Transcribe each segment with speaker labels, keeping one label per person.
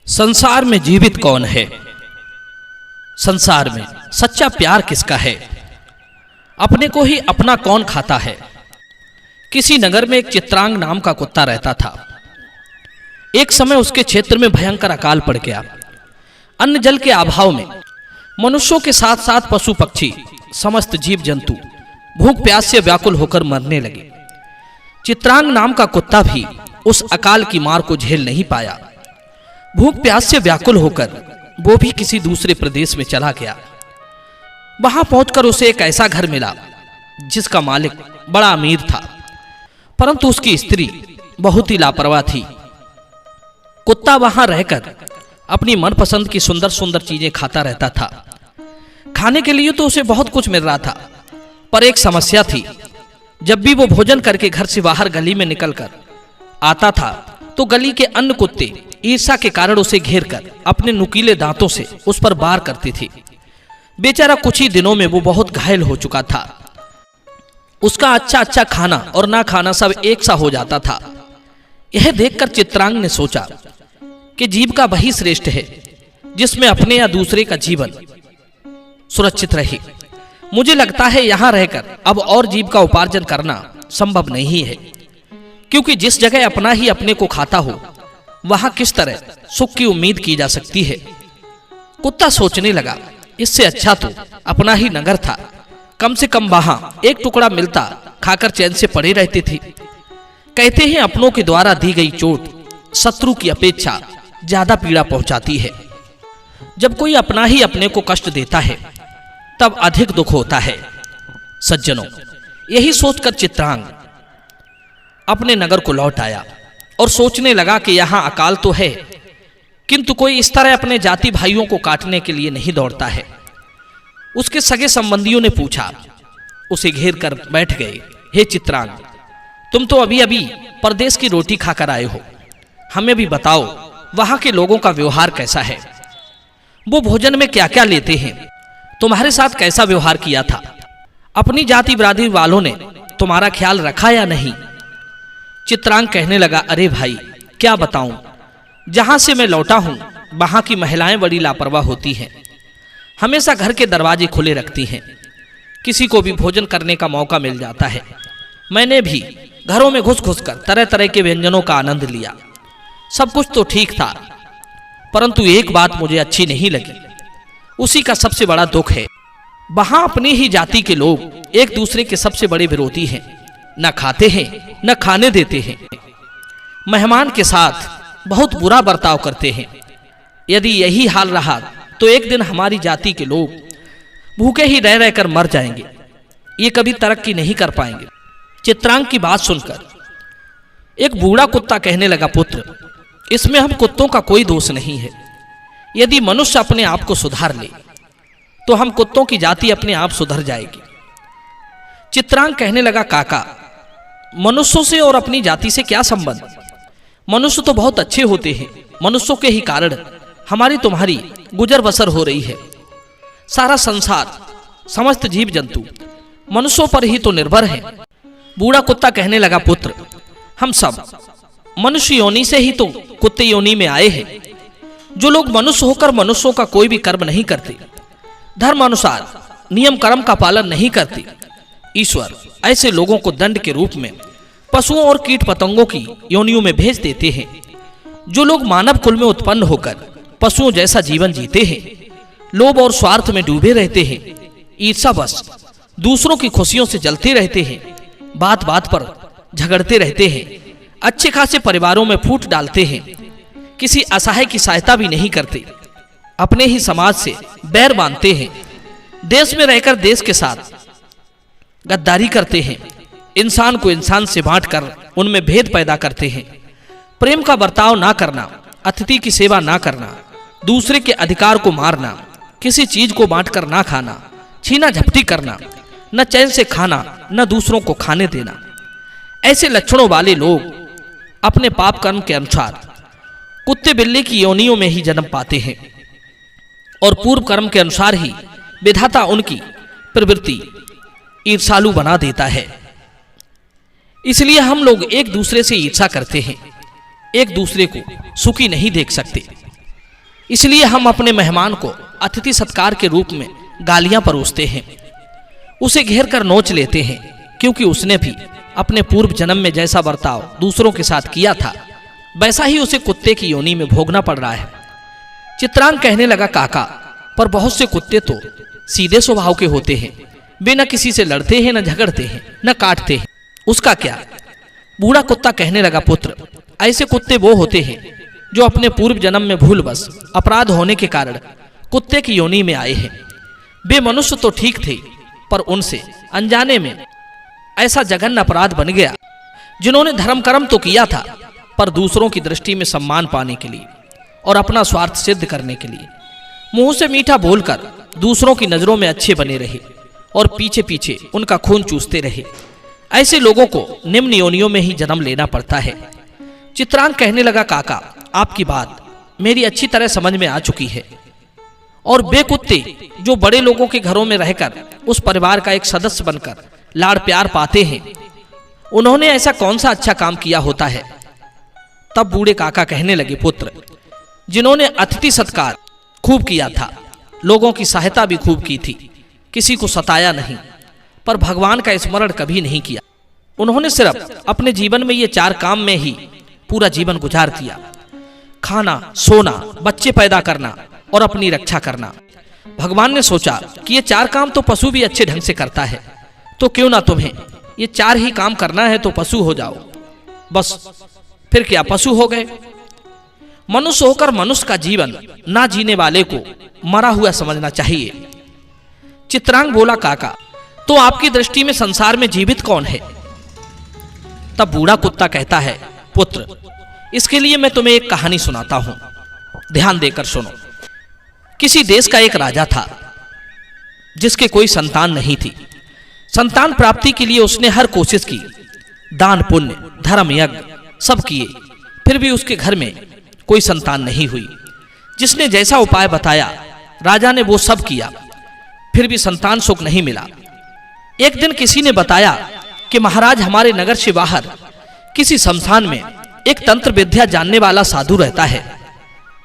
Speaker 1: संसार में जीवित कौन है? संसार में सच्चा प्यार किसका है? अपने को ही अपना कौन खाता है? किसी नगर में एक चित्रांग नाम का कुत्ता रहता था। एक समय उसके क्षेत्र में भयंकर अकाल पड़ गया। अन्न जल के अभाव में मनुष्यों के साथ साथ पशु पक्षी समस्त जीव जंतु भूख प्यास से व्याकुल होकर मरने लगे। चित्रांग नाम का कुत्ता भी उस अकाल की मार को झेल नहीं पाया। भूख प्यास से व्याकुल होकर वो भी किसी दूसरे प्रदेश में चला गया। वहां पहुंचकर उसे एक ऐसा घर मिला जिसका मालिक बड़ा अमीर था, परंतु उसकी स्त्री बहुत ही लापरवाह थी। कुत्ता वहां रहकर अपनी मनपसंद की सुंदर सुंदर चीजें खाता रहता था। खाने के लिए तो उसे बहुत कुछ मिल रहा था, पर एक समस्या थी। जब भी वो भोजन करके घर से बाहर गली में निकलकर आता था तो गली के अन्य कुत्ते ईर्ष्या के कारण उसे घेरकर अपने नुकीले दांतों से उस पर वार करते थे। बेचारा कुछ ही दिनों में वो बहुत घायल हो चुका था। उसका अच्छा अच्छा खाना और ना खाना सब एक सा हो जाता था। यह देखकर चित्रांग ने सोचा कि जीव का वही श्रेष्ठ है जिसमें अपने या दूसरे का जीवन सुरक्षित रहे। मुझे लगता है यहां रहकर अब और जीव का उपार्जन करना संभव नहीं है, क्योंकि जिस जगह अपना ही अपने को खाता हो वहां किस तरह सुख की उम्मीद की जा सकती है। कुत्ता सोचने लगा, इससे अच्छा तो अपना ही नगर था। कम से कम वहां एक टुकड़ा मिलता, खाकर चैन से पड़े रहते थे। कहते हैं अपनों के द्वारा दी गई चोट शत्रु की अपेक्षा ज्यादा पीड़ा पहुंचाती है। जब कोई अपना ही अपने को कष्ट देता है तब अधिक दुख होता है। सज्जनों, यही सोचकर चित्रांग अपने नगर को लौट आया और सोचने लगा कि यहां अकाल तो है, किंतु कोई इस तरह अपने जाति भाइयों को काटने के लिए नहीं दौड़ता है। उसके सगे संबंधियों ने पूछा, उसे घेर कर बैठ गए, हे चित्रांग, तुम तो अभी अभी परदेश की रोटी खाकर आए हो, हमें भी बताओ वहां के लोगों का व्यवहार कैसा है? वो भोजन में क्या क्या लेते हैं? तुम्हारे साथ कैसा व्यवहार किया था? अपनी जाति बिरादरी वालों ने तुम्हारा ख्याल रखा या नहीं? चित्रांग कहने लगा, अरे भाई, क्या बताऊं, जहां से मैं लौटा हूं वहां की महिलाएं बड़ी लापरवाह होती हैं। हमेशा घर के दरवाजे खुले रखती हैं। किसी को भी भोजन करने का मौका मिल जाता है। मैंने भी घरों में घुस घुस कर तरह तरह के व्यंजनों का आनंद लिया। सब कुछ तो ठीक था, परंतु एक बात मुझे अच्छी नहीं लगी। उसी का सबसे बड़ा दुख है, वहां अपनी ही जाति के लोग एक दूसरे के सबसे बड़े विरोधी हैं। न खाते हैं न खाने देते हैं। मेहमान के साथ बहुत बुरा बर्ताव करते हैं। यदि यही हाल रहा तो एक दिन हमारी जाति के लोग भूखे ही रह रहकर मर जाएंगे। ये कभी तरक्की नहीं कर पाएंगे। चित्रांग की बात सुनकर एक बूढ़ा कुत्ता कहने लगा, पुत्र, इसमें हम कुत्तों का कोई दोष नहीं है। यदि मनुष्य अपने आप को सुधार ले तो हम कुत्तों की जाति अपने आप सुधर जाएगी। चित्रांग कहने लगा, काका, मनुष्यों से और अपनी जाति से क्या संबंध? मनुष्य तो बहुत अच्छे होते हैं। मनुष्यों के ही कारण हमारी तुम्हारी गुजर बसर हो रही है। सारा संसार, समस्त जीव जंतु मनुष्यों पर ही तो निर्भर है। बूढ़ा कुत्ता कहने लगा, पुत्र, हम सब मनुष्य योनि से ही तो कुत्ते योनि में आए हैं। जो लोग मनुष्य होकर मनुष्यों का कोई भी कर्म नहीं करते, धर्म अनुसार नियम कर्म का पालन नहीं करते, ईश्वर ऐसे लोगों को दंड के रूप में पशुओं और कीट पतंगों की योनियों में भेज देते हैं। जो लोग मानव कुल में उत्पन्न होकर पशुओं जैसा जीवन जीते हैं, लोभ और स्वार्थ में डूबे रहते हैं, ईर्ष्यावश दूसरों की खुशियों से जलते रहते हैं, बात बात पर झगड़ते रहते हैं, अच्छे खासे परिवारों में फूट डालते हैं, किसी असहाय की सहायता भी नहीं करते, अपने ही समाज से बैर बांधते हैं, देश में रहकर देश के साथ गद्दारी करते हैं, इंसान को इंसान से बांटकर उनमें भेद पैदा करते हैं, प्रेम का बर्ताव ना करना, अतिथि की सेवा ना करना, दूसरे के अधिकार को मारना, किसी चीज को बांटकर ना खाना, छीना झपटी करना, न चैन से खाना न दूसरों को खाने देना। ऐसे लक्षणों वाले लोग अपने पाप कर्म के अनुसार कुत्ते बिल्ली की योनियों में ही जन्म पाते हैं और पूर्व कर्म के अनुसार ही विधाता उनकी प्रवृत्ति ईर्ष्यालु बना देता है। इसलिए हम लोग एक दूसरे से ईर्ष्या करते हैं, एक दूसरे को सुखी नहीं देख सकते। इसलिए हम अपने मेहमान को अतिथि सत्कार के रूप में गालियां परोसते हैं, उसे घेर कर नोच लेते हैं, क्योंकि उसने भी अपने पूर्व जन्म में जैसा बर्ताव दूसरों के साथ किया था वैसा ही उसे कुत्ते की योनि में भोगना पड़ रहा है। चित्रांग कहने लगा, काका, पर बहुत से कुत्ते तो सीधे स्वभाव के होते हैं, वे न किसी से लड़ते हैं, न झगड़ते हैं, न काटते हैं, उसका क्या? बूढ़ा कुत्ता कहने लगा, पुत्र, ऐसे कुत्ते वो होते हैं जो अपने पूर्व जन्म में भूलवश अपराध होने के कारण कुत्ते की योनि में आए हैं। वे मनुष्य तो ठीक थे, पर उनसे अनजाने में ऐसा जघन्य अपराध बन गया जिन्होंने धर्म कर्म तो किया था, पर दूसरों की दृष्टि में सम्मान पाने के लिए और अपना स्वार्थ सिद्ध करने के लिए मुंह से मीठा बोलकर दूसरों की नजरों में अच्छे बने रहे और पीछे पीछे उनका खून चूसते रहे। ऐसे लोगों को निम्न योनियों में ही जन्म लेना पड़ता है। चित्रांग कहने लगा, काका, आपकी बात मेरी अच्छी तरह समझ में आ चुकी है, और वे कुत्ते जो बड़े लोगों के घरों में रहकर उस परिवार का एक सदस्य बनकर लाड़ प्यार पाते हैं, उन्होंने ऐसा कौन सा अच्छा काम किया होता है? तब बूढ़े काका कहने लगे, पुत्र, जिन्होंने अतिथि सत्कार खूब किया था, लोगों की सहायता भी खूब की थी, किसी को सताया नहीं, पर भगवान का स्मरण कभी नहीं किया। उन्होंने सिर्फ अपने जीवन में ये 4 काम में ही पूरा जीवन गुजार दिया: खाना, सोना, बच्चे पैदा करना और अपनी रक्षा करना। भगवान ने सोचा कि ये 4 काम तो पशु भी अच्छे ढंग से करता है, तो क्यों ना तुम्हें ये 4 ही काम करना है तो पशु हो जाओ। बस फिर क्या, पशु हो गए। मनुष्य होकर मनुष्य का जीवन ना जीने वाले को मरा हुआ समझना चाहिए। चित्रांग बोला, काका, तो आपकी दृष्टि में संसार में जीवित कौन है? तब बूढ़ा कुत्ता कहता है, पुत्र, इसके लिए मैं तुम्हें एक कहानी सुनाता हूं, ध्यान देकर सुनो। किसी देश का एक राजा था जिसके कोई संतान नहीं थी। संतान प्राप्ति के लिए उसने हर कोशिश की, दान पुण्य, धर्म यज्ञ सब किए, फिर भी उसके घर में कोई संतान नहीं हुई। जिसने जैसा उपाय बताया राजा ने वो सब किया, फिर भी संतान सुख नहीं मिला। एक दिन किसी ने बताया कि महाराज, हमारे नगर से बाहर किसी शमशान में एक तंत्र विद्या जानने वाला साधु रहता है,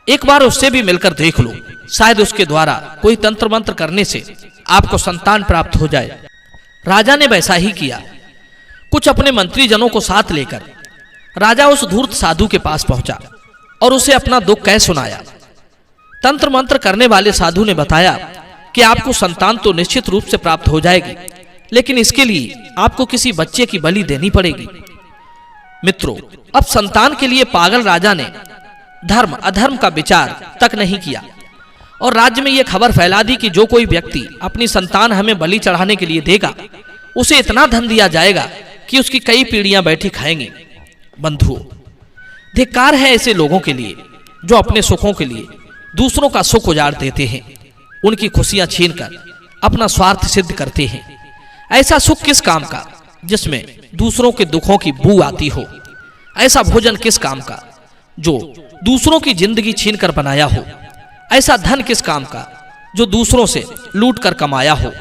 Speaker 1: एक बार उससे भी मिलकर देख लो, शायद उसके द्वारा कोई तंत्र मंत्र करने से आपको संतान प्राप्त हो जाए। राजा ने वैसा ही किया। कुछ अपने मंत्रीजनों को साथ लेकर राजा उस धूर्त साधु के पास पहुंचा और उसे अपना दुख कह सुनाया। तंत्र मंत्र करने वाले साधु ने बताया कि आपको संतान तो निश्चित रूप से प्राप्त हो जाएगी, लेकिन इसके लिए आपको किसी बच्चे की बलि देनी पड़ेगी। मित्रों, अब संतान के लिए पागल राजा ने धर्म अधर्म का विचार तक नहीं किया और राज्य में यह खबर फैला दी कि जो कोई व्यक्ति अपनी संतान हमें बलि चढ़ाने के लिए देगा, उसे इतना धन दिया जाएगा कि उसकी कई पीढ़ियां बैठी खाएंगी। बंधुओं, धिक्कार है ऐसे लोगों के लिए जो अपने सुखों के लिए दूसरों का सुख उजाड़ देते हैं, उनकी खुशियां छीनकर अपना स्वार्थ सिद्ध करते हैं। ऐसा सुख किस काम का जिसमें दूसरों के दुखों की बू आती हो? ऐसा भोजन किस काम का जो दूसरों की जिंदगी छीनकर बनाया हो? ऐसा धन किस काम का जो दूसरों से लूट कर कमाया हो?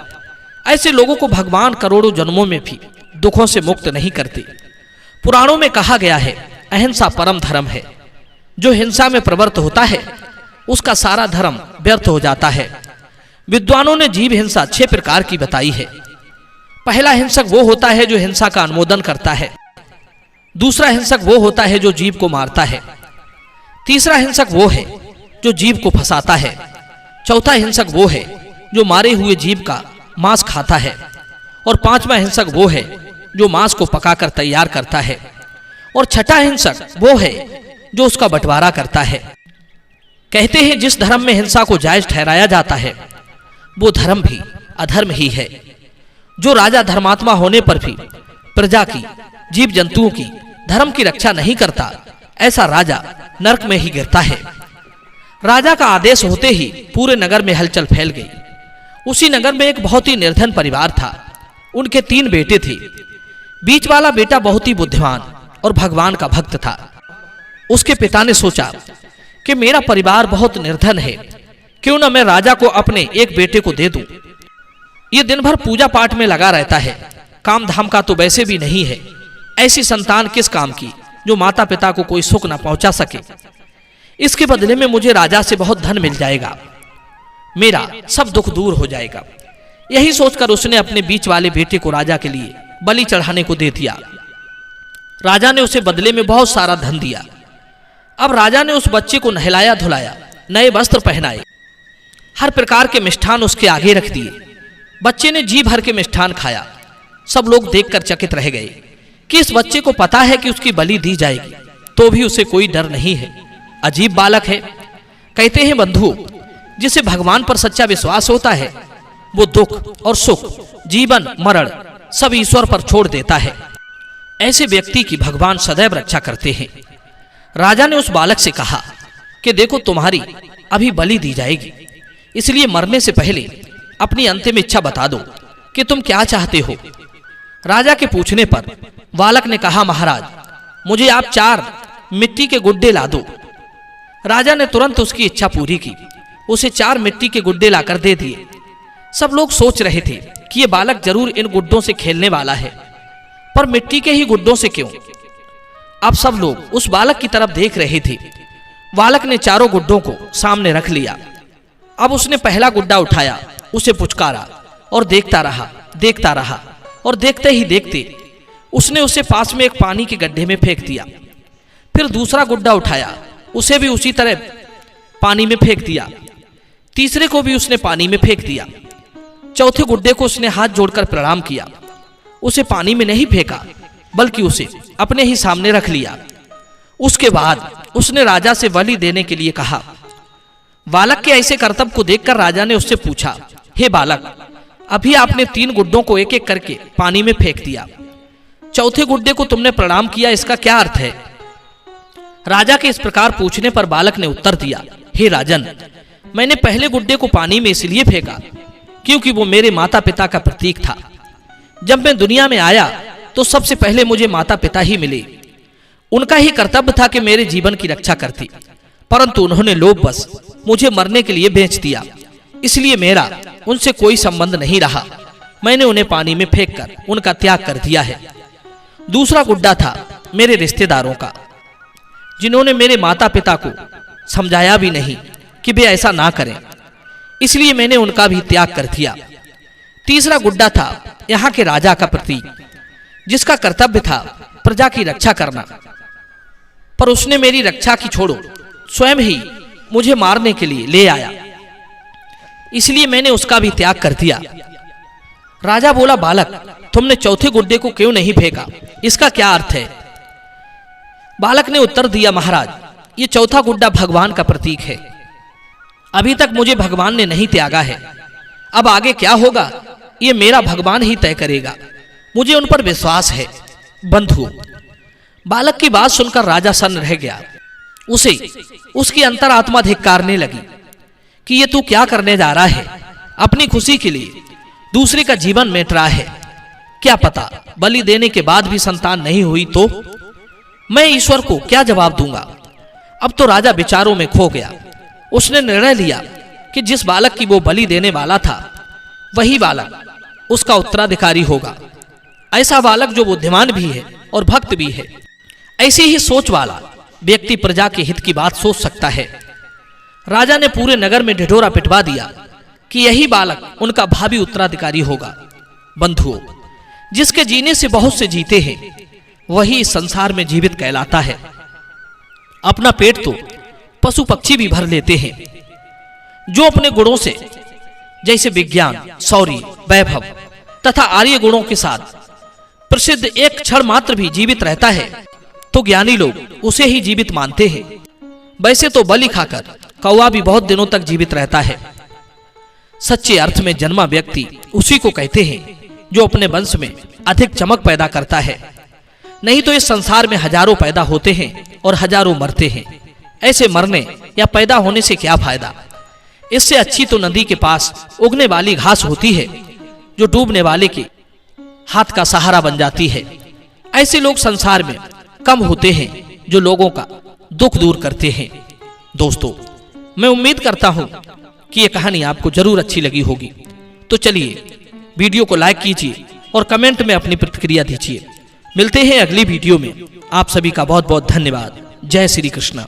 Speaker 1: ऐसे लोगों को भगवान करोड़ों जन्मों में भी दुखों से मुक्त नहीं करते। पुराणों में कहा गया है, अहिंसा परम धर्म है। जो हिंसा में प्रवृत्त होता है उसका सारा धर्म व्यर्थ हो जाता है। विद्वानों ने जीव हिंसा 6 प्रकार की बताई है। पहला हिंसक वो होता है जो हिंसा का अनुमोदन करता है। दूसरा हिंसक वो होता है जो जीव को मारता है। तीसरा हिंसक वो है जो जीव को फंसाता है। चौथा हिंसक वो है जो मारे हुए जीव का मांस खाता है। और 5वां हिंसक वो है जो मांस को पकाकर तैयार करता है। और छठा हिंसक वो है जो उसका बंटवारा करता है। कहते हैं जिस धर्म में हिंसा को जायज ठहराया जाता है वो धर्म भी अधर्म ही है। जो राजा धर्मात्मा होने पर भी प्रजा की, जीव जंतुओं की, धर्म की रक्षा नहीं करता, ऐसा राजा नरक में ही गिरता है। राजा का आदेश होते ही पूरे नगर में हलचल फैल गई। उसी नगर में एक बहुत ही निर्धन परिवार था। उनके 3 बेटे थे। बीच वाला बेटा बहुत ही बुद्धिमान और भगवान का भक्त था। उसके पिता ने सोचा कि मेरा परिवार बहुत निर्धन है, क्यों न मैं राजा को अपने एक बेटे को दे दूं। ये दिन भर पूजा पाठ में लगा रहता है, काम धाम का तो वैसे भी नहीं है। ऐसी संतान किस काम की जो माता पिता को कोई सुख न पहुंचा सके। इसके बदले में मुझे राजा से बहुत धन मिल जाएगा, मेरा सब दुख दूर हो जाएगा। यही सोचकर उसने अपने बीच वाले बेटे को राजा के लिए बलि चढ़ाने को दे दिया। राजा ने उसे बदले में बहुत सारा धन दिया। अब राजा ने उस बच्चे को नहलाया धुलाया, नए वस्त्र पहनाए, हर प्रकार के मिष्ठान उसके आगे रख दिए। बच्चे ने जी भर के मिष्ठान खाया। सब लोग देखकर चकित रह गए कि इस बच्चे को पता है कि उसकी बलि दी जाएगी, तो भी उसे कोई डर नहीं है। अजीब बालक है। कहते हैं बंधु, जिसे भगवान पर सच्चा विश्वास होता है वो दुख और सुख, जीवन मरण सब ईश्वर पर छोड़ देता है। ऐसे व्यक्ति की भगवान सदैव रक्षा करते हैं। राजा ने उस बालक से कहा कि देखो, तुम्हारी अभी बलि दी जाएगी, इसलिए मरने से पहले अपनी अंतिम इच्छा बता दो कि तुम क्या चाहते हो। राजा के पूछने पर बालक ने कहा, महाराज मुझे आप 4 मिट्टी के गुड्डे ला दो। राजा ने तुरंत उसकी इच्छा पूरी की, उसे 4 मिट्टी के गुड्डे लाकर दे दिए। सब लोग सोच रहे थे कि ये बालक जरूर इन गुड्डों से खेलने वाला है, पर मिट्टी के ही गुड्डों से क्यों। अब सब लोग उस बालक की तरफ देख रहे थे। बालक ने चारों गुड्डों को सामने रख लिया। अब उसने पहला गुड्डा उठाया, उसे पुचकारा और देखता रहा और देखते ही देखते उसने उसे पास में एक पानी के गड्ढे में फेंक दिया। फिर दूसरा गुड्डा उठाया, उसे भी उसी तरह पानी में फेंक दिया। तीसरे को भी उसने पानी में फेंक दिया। चौथे गुड्डे को उसने हाथ जोड़कर प्रणाम किया। उसे पानी में नहीं फेंका, बल्कि उसे अपने ही सामने रख लिया। उसके बाद उसने राजा से बलि देने के लिए कहा। बालक के ऐसे कर्तव्य को देखकर राजा ने उससे पूछा, हे बालक, अभी आपने 3 गुड्डों को एक एक करके पानी में फेंक दिया, चौथे गुड्डे को तुमने प्रणाम किया, इसका क्या अर्थ है। राजा के इस प्रकार पूछने पर बालक ने उत्तर दिया, हे राजन, मैंने पहले गुड्डे को पानी में इसलिए फेंका क्योंकि वो मेरे माता पिता का प्रतीक था। जब मैं दुनिया में आया तो सबसे पहले मुझे माता पिता ही मिले। उनका ही कर्तव्य था कि मेरे जीवन की रक्षा करती, परंतु उन्होंने लोभवश मुझे मरने के लिए बेच दिया, इसलिए मेरा उनसे कोई संबंध नहीं रहा। मैंने उन्हें पानी में फेंककर उनका त्याग कर दिया है। दूसरा गुड्डा था मेरे रिश्तेदारों का, जिन्होंने मेरे माता पिता को समझाया भी नहीं कि वे ऐसा ना करें, इसलिए मैंने उनका भी त्याग कर दिया। तीसरा गुड्डा था यहाँ के राजा का प्रतीक, जिसका कर्तव्य था प्रजा की रक्षा करना, पर उसने मेरी रक्षा की छोड़ो स्वयं ही मुझे मारने के लिए ले आया, इसलिए मैंने उसका भी त्याग कर दिया। राजा बोला, बालक, तुमने चौथे गुड्डे को क्यों नहीं फेंका, इसका क्या अर्थ है। बालक ने उत्तर दिया, महाराज, ये चौथा गुड्डा भगवान का प्रतीक है। अभी तक मुझे भगवान ने नहीं त्यागा है, अब आगे क्या होगा ये मेरा भगवान ही तय करेगा, मुझे उन पर विश्वास है। बंधु, बालक की बात सुनकर राजा सन्न रह गया। उसे उसकी अंतरात्मा धिक्कारने लगी कि ये तू क्या करने जा रहा है, अपनी खुशी के लिए दूसरे का जीवन मेट रहा है। क्या पता बलि देने के बाद भी संतान नहीं हुई तो मैं ईश्वर को क्या जवाब दूंगा। अब तो राजा विचारों में खो गया। उसने निर्णय लिया कि जिस बालक की वो बलि देने वाला था वही बालक उसका उत्तराधिकारी होगा। ऐसा बालक जो बुद्धिमान भी है और भक्त भी है। ऐसी ही सोच वाला व्यक्ति प्रजा के हित की बात सोच सकता है। राजा ने पूरे नगर में ढिढोरा पिटवा दिया कि यही बालक उनका भावी उत्तराधिकारी होगा। बंधुओं, जिसके जीने से बहुत से जीते हैं वही इस संसार में जीवित कहलाता है। अपना पेट तो पशु पक्षी भी भर लेते हैं। जो अपने गुणों से, जैसे विज्ञान, शौर्य, वैभव तथा आर्य गुणों के साथ प्रसिद्ध एक क्षण मात्र भी जीवित रहता है तो ज्ञानी लोग उसे ही जीवित मानते हैं। वैसे तो बलि खाकर कौवा भी बहुत दिनों तक जीवित रहता है। सच्चे अर्थ में जन्मा व्यक्ति उसी को कहते हैं जो अपने वंश में अधिक चमक पैदा करता है। नहीं तो इस संसार में हजारों पैदा होते हैं और हजारों मरते हैं। ऐसे मरने या पैदा होने से क्या फायदा। इससे अच्छी तो नदी के पास उगने वाली घास होती है जो डूबने वाले के हाथ का सहारा बन जाती है। ऐसे लोग संसार में कम होते हैं जो लोगों का दुख दूर करते हैं। दोस्तों, मैं उम्मीद करता हूं कि यह कहानी आपको जरूर अच्छी लगी होगी। तो चलिए वीडियो को लाइक कीजिए और कमेंट में अपनी प्रतिक्रिया दीजिए। मिलते हैं अगली वीडियो में। आप सभी का बहुत बहुत धन्यवाद। जय श्री कृष्ण।